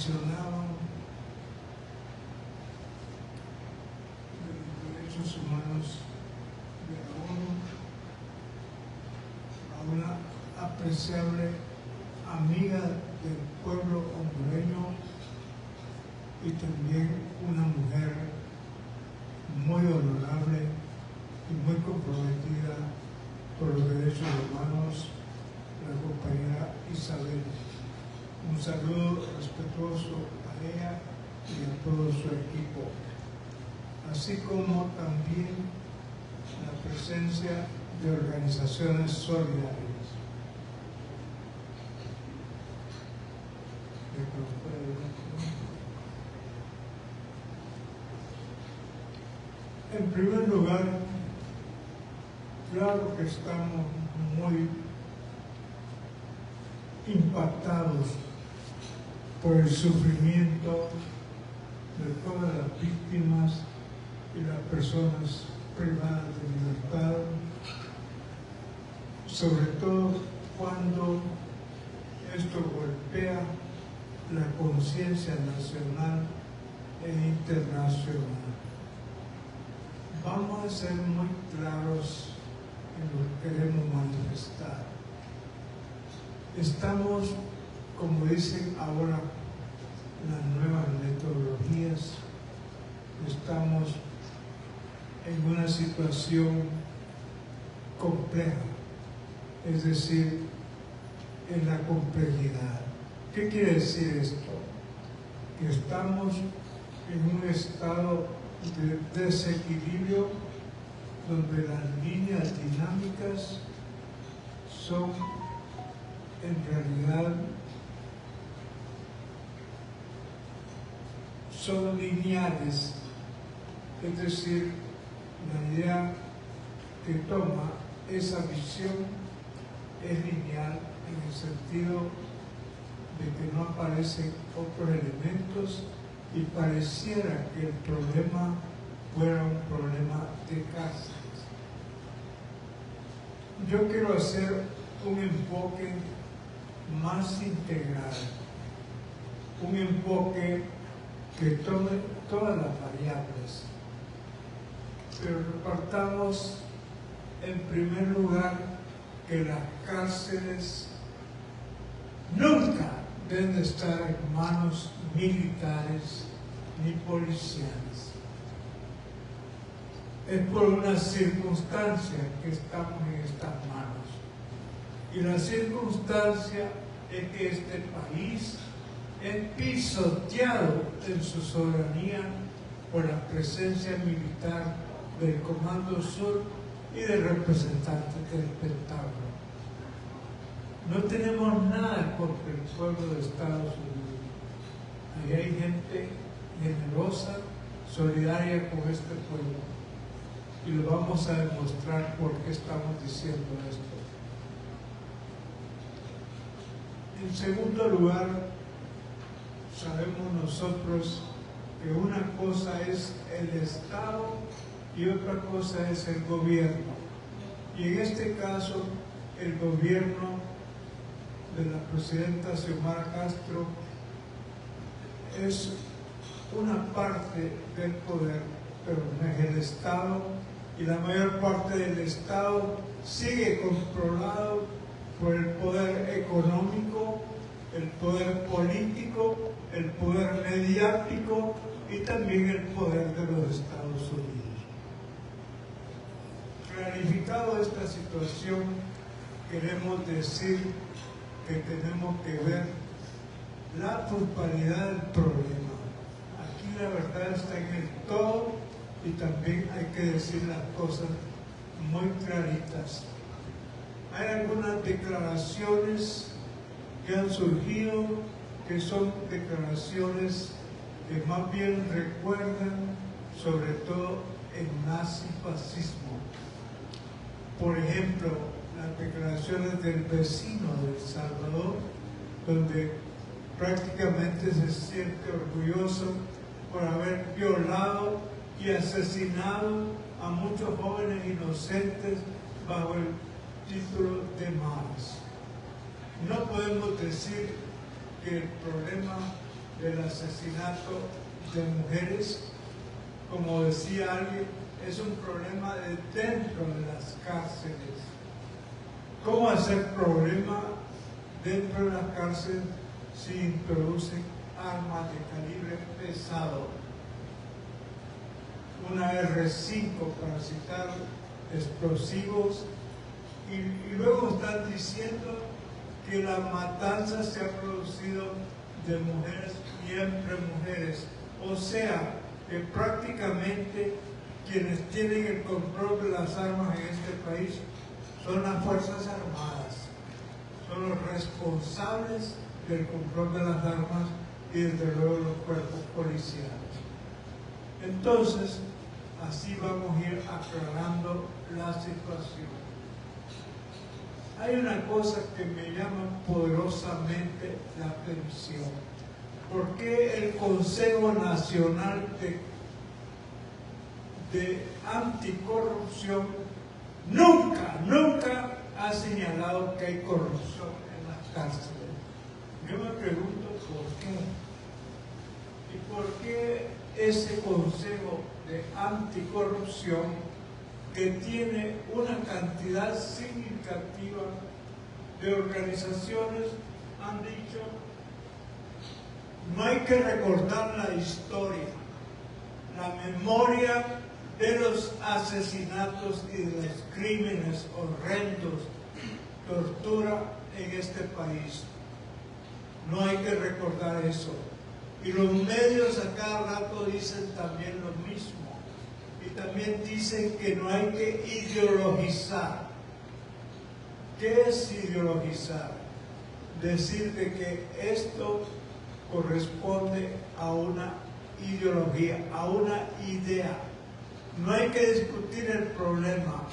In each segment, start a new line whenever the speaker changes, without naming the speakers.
mencionaban de los derechos humanos de la ONU a una apreciable amiga del pueblo hondureño y también una mujer muy honorable y muy comprometida por los derechos humanos, la compañera Isabel. Un saludo respetuoso a ella y a todo su equipo, así como también la presencia de organizaciones solidarias. En primer lugar, claro que estamos muy impactados por el sufrimiento de todas las víctimas y las personas privadas de libertad, sobre todo cuando esto golpea la conciencia nacional e internacional. Vamos a ser muy claros en lo que queremos manifestar. Estamos, como dicen ahora las nuevas metodologías, estamos en una situación compleja, es decir, en la complejidad. ¿Qué quiere decir esto? Que estamos en un estado de desequilibrio donde las líneas dinámicas son en realidad lineales, es decir, la idea que toma esa visión es lineal en el sentido de que no aparecen otros elementos y pareciera que el problema fuera un problema de cárceles. Yo quiero hacer un enfoque más integral, un enfoque que tome todas las variables, pero repartamos en primer lugar que las cárceles nunca deben estar en manos militares ni policiales. Es por una circunstancia que estamos en estas manos. Y la circunstancia es que este país es pisoteado en su soberanía por la presencia militar del Comando Sur y de representantes del Pentágono. No tenemos nada contra el pueblo de Estados Unidos. Ahí hay gente generosa, solidaria con este pueblo. Y lo vamos a demostrar por qué estamos diciendo esto. En segundo lugar, sabemos nosotros que una cosa es el Estado y otra cosa es el gobierno. Y en este caso, el gobierno de la presidenta Xiomara Castro es una parte del poder, pero no es el Estado, y la mayor parte del Estado sigue controlado por el poder económico, el poder político, el poder mediático y también el poder de los Estados Unidos. Clarificado esta situación, queremos decir que tenemos que ver la totalidad del problema. Aquí la verdad está en el todo y también hay que decir las cosas muy claritas. Hay algunas declaraciones que han surgido que son declaraciones que más bien recuerdan sobre todo el nazifascismo. Por ejemplo, las declaraciones del vecino de El Salvador, donde prácticamente se siente orgulloso por haber violado y asesinado a muchos jóvenes inocentes bajo el título de maras. No podemos decir que el problema del asesinato de mujeres. Como decía alguien, es un problema de dentro de las cárceles. ¿Cómo hacer problema dentro de las cárceles si introducen armas de calibre pesado? Una R5 para citar, explosivos, y luego están diciendo que la matanza se ha producido de mujeres y entre mujeres. O sea, que prácticamente quienes tienen el control de las armas en este país son las Fuerzas Armadas, son los responsables del control de las armas y desde luego los cuerpos policiales. Entonces, así vamos a ir aclarando la situación. Hay una cosa que me llama poderosamente la atención. ¿Por qué el Consejo Nacional de Anticorrupción nunca ha señalado que hay corrupción en las cárceles? Yo me pregunto por qué. ¿Y por qué ese Consejo de Anticorrupción, que tiene una cantidad significativa de organizaciones, han dicho: no hay que recordar la historia, la memoria de los asesinatos y de los crímenes horrendos, tortura en este país? No hay que recordar eso. Y los medios a cada rato dicen también lo mismo. Y también dicen que no hay que ideologizar. ¿Qué es ideologizar? Decir de que esto corresponde a una ideología, a una idea. No hay que discutir el problema.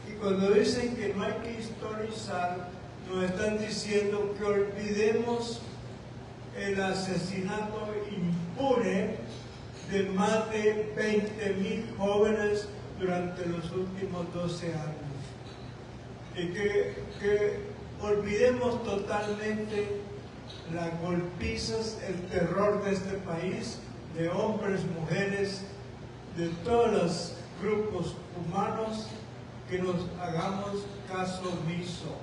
Y cuando dicen que no hay que historizar, nos están diciendo que olvidemos el asesinato impune de más de 20.000 jóvenes durante los últimos 12 años. Y que olvidemos totalmente las golpizas, el terror de este país, de hombres, mujeres, de todos los grupos humanos, que nos hagamos caso omiso.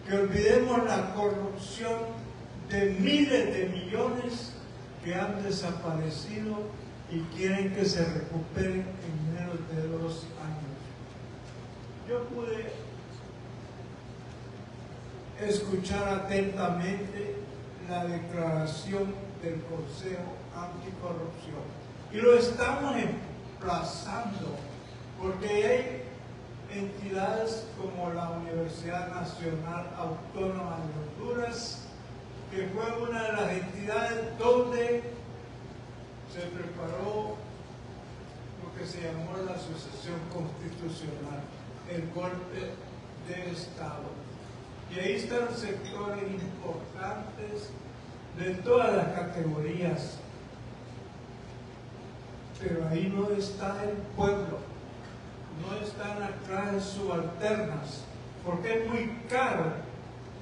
Que olvidemos la corrupción de miles de millones que han desaparecido y quieren que se recuperen en menos de 2 años. Yo pude escuchar atentamente la declaración del Consejo Anticorrupción y lo estamos emplazando, porque hay entidades como la Universidad Nacional Autónoma de Honduras, que fue una de las entidades donde se preparó lo que se llamó la sucesión constitucional, el golpe de Estado. Y ahí están sectores importantes de todas las categorías, pero ahí no está el pueblo, no están las clases subalternas, porque es muy caro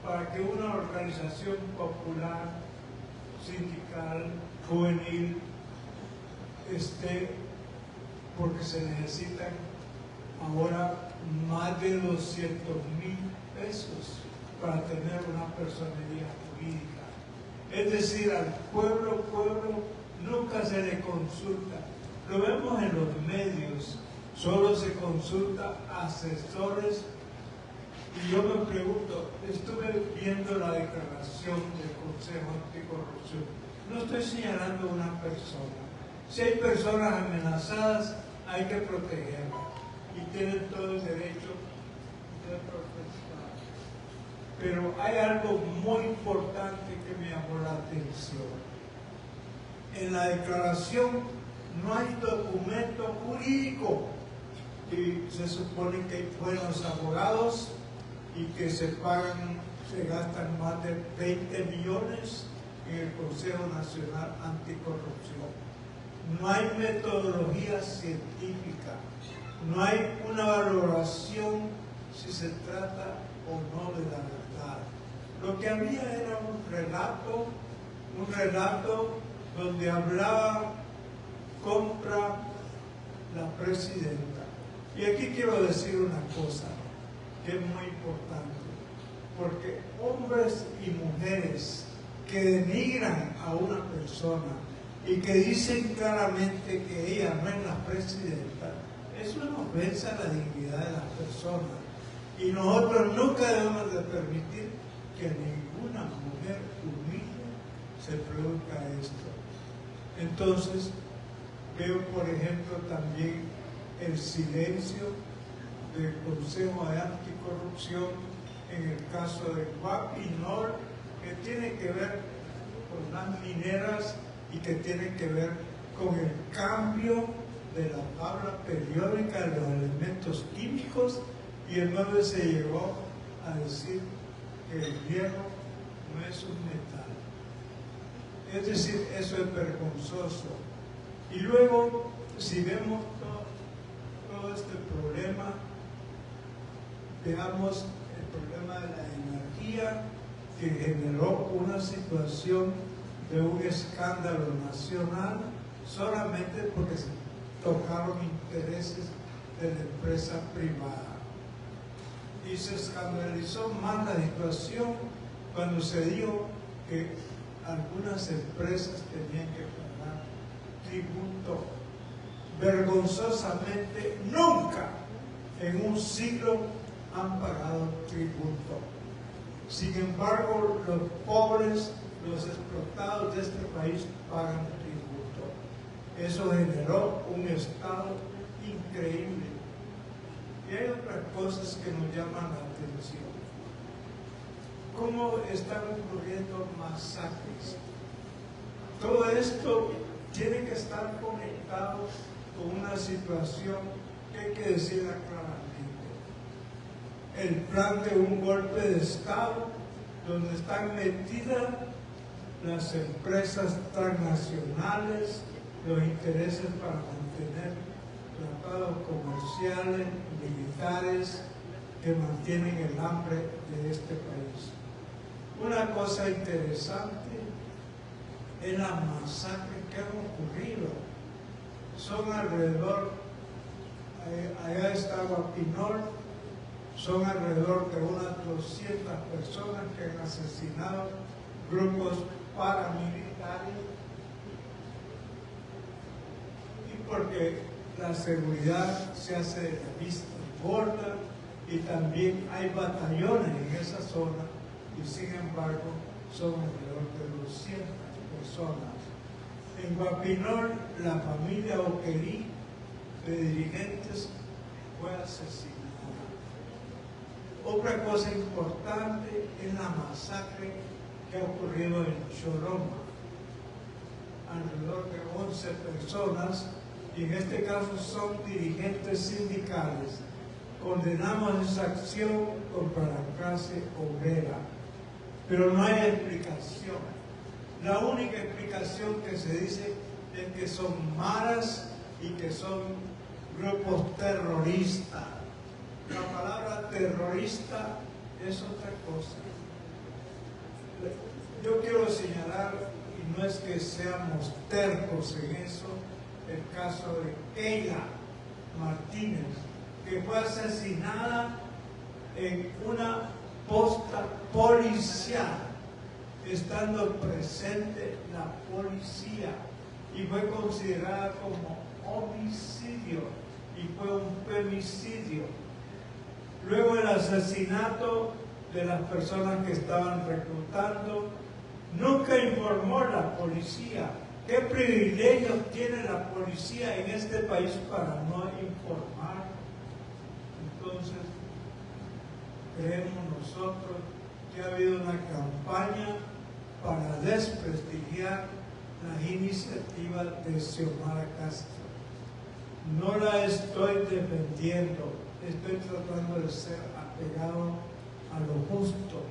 para que una organización popular, sindical, juvenil, esté, porque se necesitan ahora más de 200.000 pesos para tener una personería jurídica. Es decir, al pueblo nunca se le consulta. Lo vemos en los medios, solo se consulta a asesores. Y yo me pregunto, estuve viendo la declaración del Consejo Anticorrupción. No estoy señalando a una persona. Si hay personas amenazadas, hay que protegerlas. Y tienen todo el derecho de protestar. Pero hay algo muy importante que me llamó la atención. En la declaración no hay documento jurídico. Y se supone que hay buenos abogados y que se gastan más de 20 millones en el Consejo Nacional Anticorrupción. No hay metodología científica, no hay una valoración si se trata o no de la verdad. Lo que había era un relato donde hablaba contra la presidenta. Y aquí quiero decir una cosa que es muy importante, porque hombres y mujeres que denigran a una persona y que dicen claramente que ella no es la presidenta, es una ofensa a la dignidad de las personas. Y nosotros nunca debemos de permitir que a ninguna mujer humilde se produzca esto. Entonces, veo, por ejemplo, también el silencio del Consejo de Anticorrupción en el caso de Guapinol, que tiene que ver con las mineras y que tiene que ver con el cambio de la tabla periódica de los elementos químicos, y en donde se llegó a decir que el hierro no es un metal. Es decir, eso es vergonzoso. Y luego, si vemos todo este problema, veamos el problema de la energía, que generó una situación de un escándalo nacional solamente porque se tocaron intereses de la empresa privada. Y se escandalizó más la situación cuando se dijo que algunas empresas tenían que pagar tributo. Vergonzosamente, nunca en un siglo han pagado tributo. Sin embargo, los pobres, los explotados de este país pagan tributo. Eso generó un estado increíble. Y hay otras cosas que nos llaman la atención. ¿Cómo están ocurriendo masacres? Todo esto tiene que estar conectado con una situación que hay que decirla claramente. El plan de un golpe de Estado donde están metidas las empresas transnacionales, los intereses para mantener tratados comerciales, militares, que mantienen el hambre de este país. Una cosa interesante es la masacre que han ocurrido. Son alrededor, allá está Guapinol, son alrededor de unas 200 personas que han asesinado grupos paramilitares, y porque la seguridad se hace de la vista gorda, y también hay batallones en esa zona, y sin embargo son alrededor de 200 personas. En Guapinol, la familia Oquerí de dirigentes fue asesinada. Otra cosa importante es la masacre que ha ocurrido en Choloma. Alrededor de 11 personas, y en este caso son dirigentes sindicales. Condenamos esa acción contra la clase obrera, pero no hay explicación. La única explicación que se dice es que son maras y que son grupos terroristas. La palabra terrorista es otra cosa. Yo quiero señalar, y no es que seamos tercos en eso, el caso de Keila Martínez, que fue asesinada en una posta policial, estando presente la policía, y fue considerada como homicidio y fue un femicidio. Luego el asesinato de las personas que estaban reclutando, nunca informó la policía. ¿Qué privilegios tiene la policía en este país para no informar? Entonces, creemos nosotros que ha habido una campaña para desprestigiar las iniciativas de Xiomara Castro. No la estoy defendiendo, estoy tratando de ser apegado a lo justo.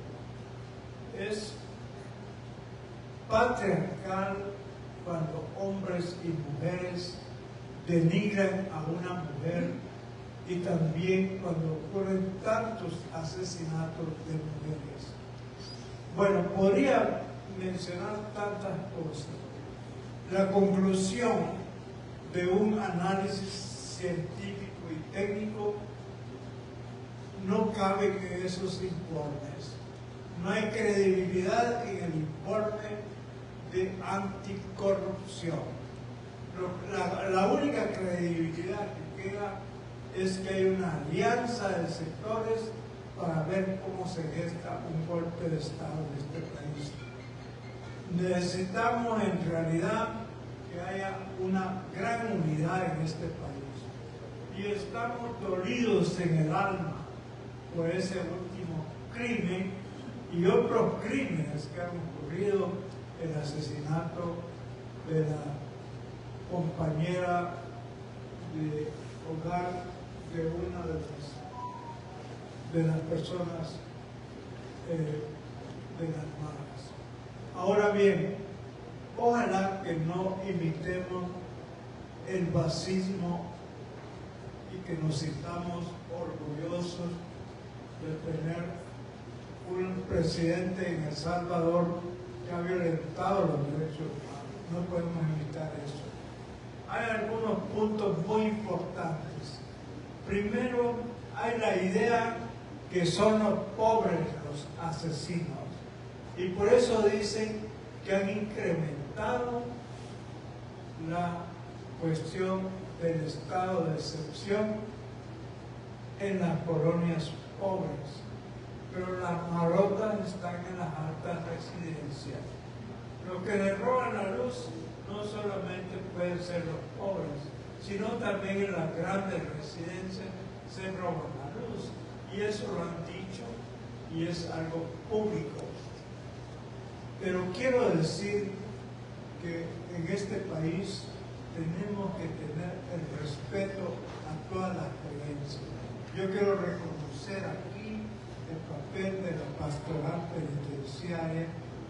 Es patriarcal cuando hombres y mujeres denigran a una mujer, y también cuando ocurren tantos asesinatos de mujeres. Bueno, podría mencionar tantas cosas. La conclusión de un análisis científico y técnico no cabe en esos informes. No hay credibilidad en el informe de anticorrupción. La única credibilidad que queda es que hay una alianza de sectores para ver cómo se gesta un golpe de Estado en este país. Necesitamos en realidad que haya una gran unidad en este país. Y estamos dolidos en el alma por ese último crimen y otros crímenes que han ocurrido, el asesinato de la compañera de hogar de una de las personas de las maras. Ahora bien, ojalá que no imitemos el fascismo y que nos sintamos orgullosos de tener un presidente en El Salvador que ha violentado los derechos humanos. No podemos imitar eso. Hay algunos puntos muy importantes. Primero, hay la idea que son los pobres los asesinos. Y por eso dicen que han incrementado la cuestión del estado de excepción en las colonias pobres. Pero las marotas están en las altas residencias. Los que le roban la luz no solamente pueden ser los pobres, sino también en las grandes residencias se roban la luz. Y eso lo han dicho y es algo público. Pero quiero decir que en este país tenemos que tener el respeto a todas las creencias. Yo quiero reconocer aquí el papel de la pastoral penitenciaria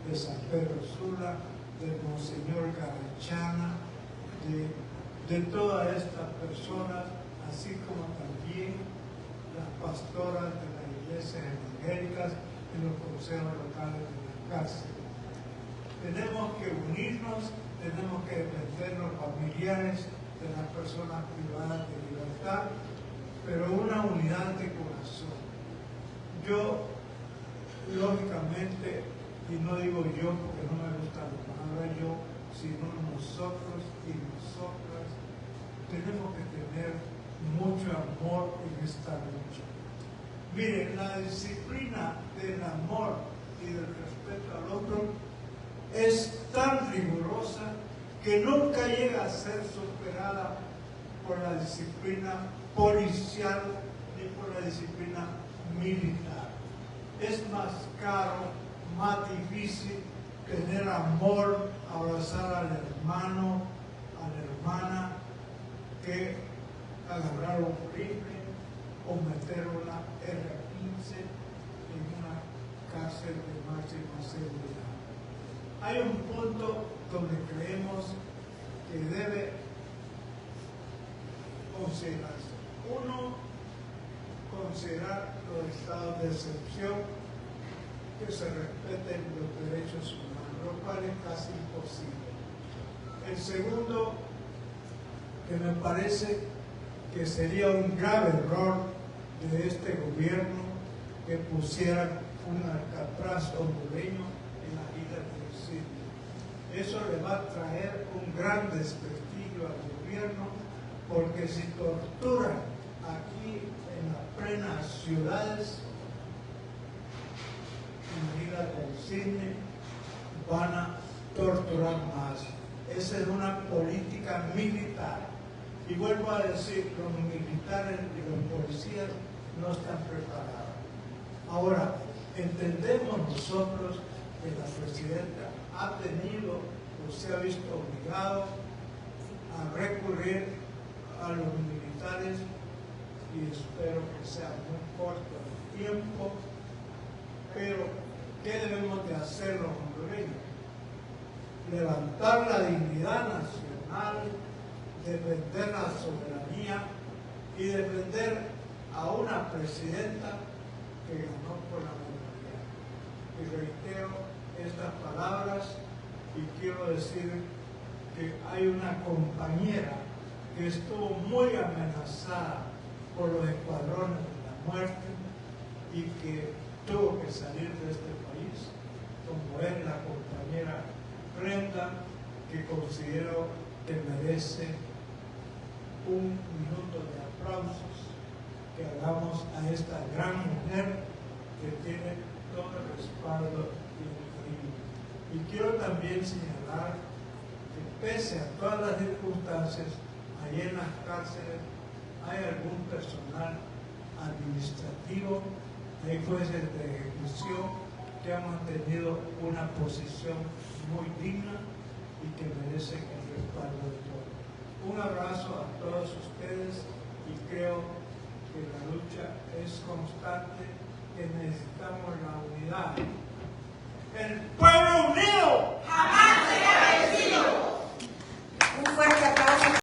de San Pedro Sula, del Monseñor Garachana, de todas estas personas, así como también las pastoras de las iglesias evangélicas y los consejos locales de la cárcel. Tenemos que unirnos, tenemos que defender los familiares de las personas privadas de libertad, pero una unidad de corazón. Yo, lógicamente, y no digo yo porque no me gusta la palabra yo, sino nosotros y nosotras, tenemos que tener mucho amor en esta lucha. Miren, la disciplina del amor y del respeto al otro es tan rigurosa que nunca llega a ser superada por la disciplina policial ni por la disciplina militar. Es más caro, más difícil tener amor, abrazar al hermano, a la hermana, que agarrar un rifle o meter una R-15 en una cárcel de máxima seguridad. Hay un punto donde creemos que debe considerarse. Uno, considerar los estados de excepción, que se respeten los derechos humanos, lo cual es casi imposible. El segundo, que me parece que sería un grave error de este gobierno que pusiera un Alcatraz hondureño en las islas del Cisne. Eso le va a traer un gran desprestigio al gobierno, porque si torturan aquí en las plenas ciudades, en las islas del Cisne, van a torturar más. Esa es una política militar. Y vuelvo a decir, los militares y los policías no están preparados. Ahora, entendemos nosotros que la presidenta ha tenido o se ha visto obligado a recurrir a los militares, y espero que sea muy corto el tiempo, pero ¿qué debemos de hacer los hondureños? Levantar la dignidad nacional, defender la soberanía y defender a una presidenta que ganó por la mayoría. Y reitero, estas palabras y quiero decir que hay una compañera que estuvo muy amenazada por los escuadrones de la muerte y que tuvo que salir de este país, como es la compañera Brenda, que considero que merece un minuto de aplausos que hagamos a esta gran mujer que tiene todo el respaldo y quiero también señalar que pese a todas las circunstancias, allí en las cárceles hay algún personal administrativo, hay jueces de ejecución que han mantenido una posición muy digna y que merecen el respaldo de todos. Un abrazo a todos ustedes y creo que la lucha es constante, que necesitamos la unidad. El pueblo